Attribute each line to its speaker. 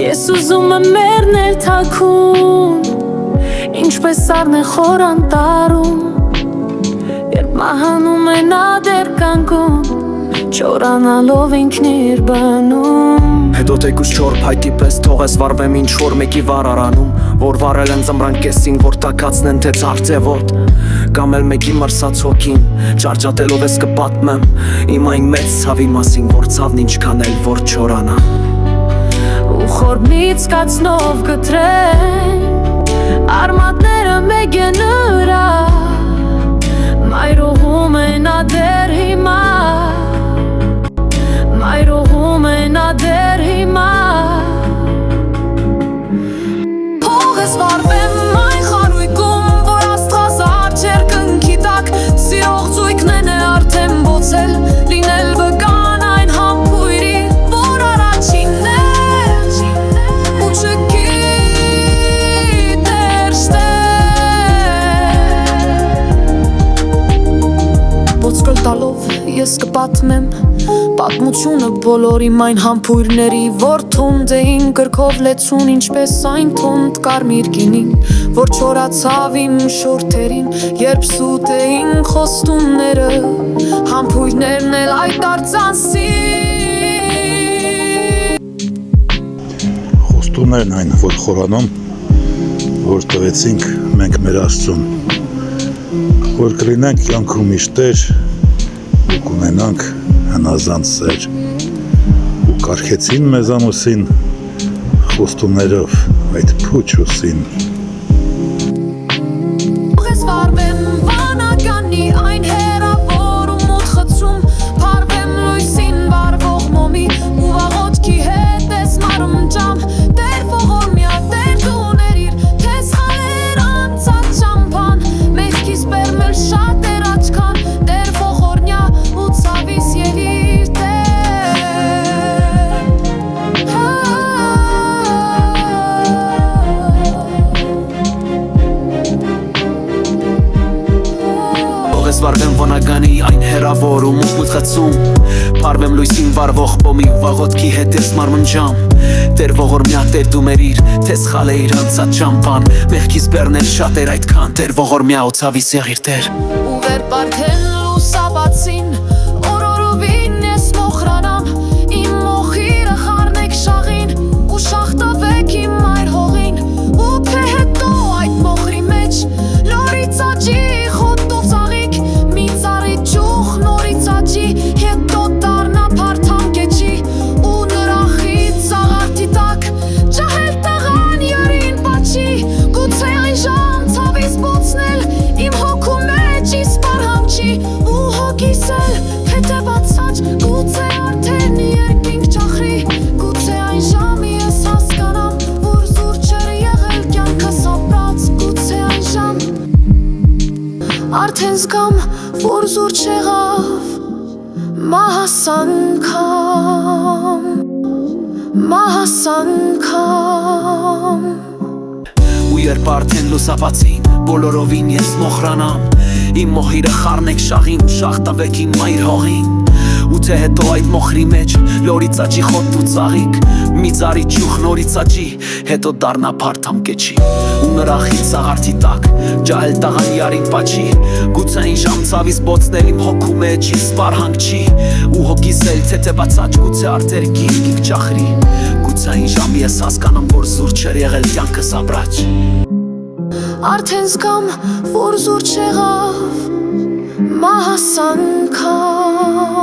Speaker 1: Ես ուզում եմ մեռնել թաքուն, ինչպես սառն է խոր անտառում, երբ մահանում է նա դեռ կանգուն, չորանալով ինքն իր բանում։
Speaker 2: Հետո թեկուզ չոր փայտի պես թողես վարվեմ ինչ-որ մեկի վարարանում, որ վարել են ծմրան կեսին, որ տակացնեն թե ծարծևոտ, կամ էլ մեկի մրսած հոգին, ճարջատելով ես կպատմեմ իմ այն մեծ ցավի մասին, որ ցավն ինչքան էլ որ չորանա։
Speaker 1: Ու խորմից կացնով կտրեն արմատները մեկ է նրա, մայրողում է նա դեռ հիմա, մայրողում է նա դեռ հիմա։ Փողես վարվեմ այն խարույկում, որ աստղազար չեր կնքի տակ, սիրող ծույքն է արդեն բոցել, լինել վկան այն համբույրի, որ առաջինն է, ու չգիտեր շտեր։ Ոսկրլ տալով ես կպատմեմ պատմությունը բոլոր իմ այն համբույրների, որ թունդ էին կրքով լեցուն, ինչպես այն թունդ կարմիր գինին, որ չորացավ իմ շորթերին, երբ սուտ էին խոստումները, համբույրներն էլ այդ արծանսին։
Speaker 3: Խոստումներն այն, որ խորանում, որ տվեցինք մենք մեր Աստծուն, որ կլինենք կյանքում միշտ Տեր ու կունենանք հնազանդ սեր, ու կարգեցին մեզ ամուսին խոստումներով այդ փուչ ուսին։
Speaker 1: Փողես վարվեմ վանականի այն հեռավոր ու մութ խցում, փարվեմ լույսին վարվող մոմի ու աղոթքի հետ ես մարում ջամ, դեր ողորմյա դեր դուներ իր թե սխալեր անցած ճամփան, մեղքիս բերմել շատ էր աչքան, դեր ողորմյա ու ցավիս եւ իր
Speaker 2: Ես վարվեմ վանագանի այն հեռավոր ու մութ խցում, փարվեմ լույսին վարվող պոմի ու աղոթքի հետ ես մարմնջամ, Տեր ողորմյա Տեր դու մեր իր, թե սխալ է իր անցած ճամփան, մեղքիս բեռնել շատ էր այդքան, Տեր ողորմյա ու ցավիս եղիր Տեր։
Speaker 1: Ու վեր պարթեն լուսաբացին, օրորովին ես մոխրանամ, իմ մոխիրը խառնեք շաղին, ու շախտավեք իմ մայր հողին, ու թե հետո այդ մոխրի մեջ լորից աճի խոտով ծաղիկ, մի ծառի ճուղ նորից աճի, հետո դառնա փարթամ կեչի, ու նրա խիտ ծաղարդի տակ ջահել տղան յարին պաչի, գուցե այն ժամ ցավից բոցնել իմ հոգու մեջ իսպար համչի, ու հոգիս էլ հետևացած, գուցե արդեն երկինք ճախրի, գուցե այն ժամի ես հասկանամ, որ զուր չեր եղել կյանքս ապրած, գուցե այն ժամ արդեն զգամ, որ զուր չեղավ մահասանքամ։
Speaker 2: Ու երբ արդեն լուսապացին, բոլորովին ես մոխրանամ, իմ մոխիրը խառնեք շաղին ու շախտավեք իմ մայր հողին, ու թե հետո այդ մոխրի մեջ լորից աճի խոտ ու ծաղիկ, մի ծառի ճյուղ նորից աճի, հետո դառնա փարթամ կեչի, ու նրա խիտ ծաղարդի տակ ջահել տղան յարին պաչի, գուցե այն ժամ ցավից բոցնել իմ հոգու մեջ իսպար հանգչի, ու հոգիս էլ թեթևացած, գուցե արդեն երկինք ճախրի, գուցե այն ժամ ես հասկանամ, որ զուր չեր եղել կյանքս ապրած,
Speaker 1: արդեն զգամ, որ զուր չեղավ մահասանքամ։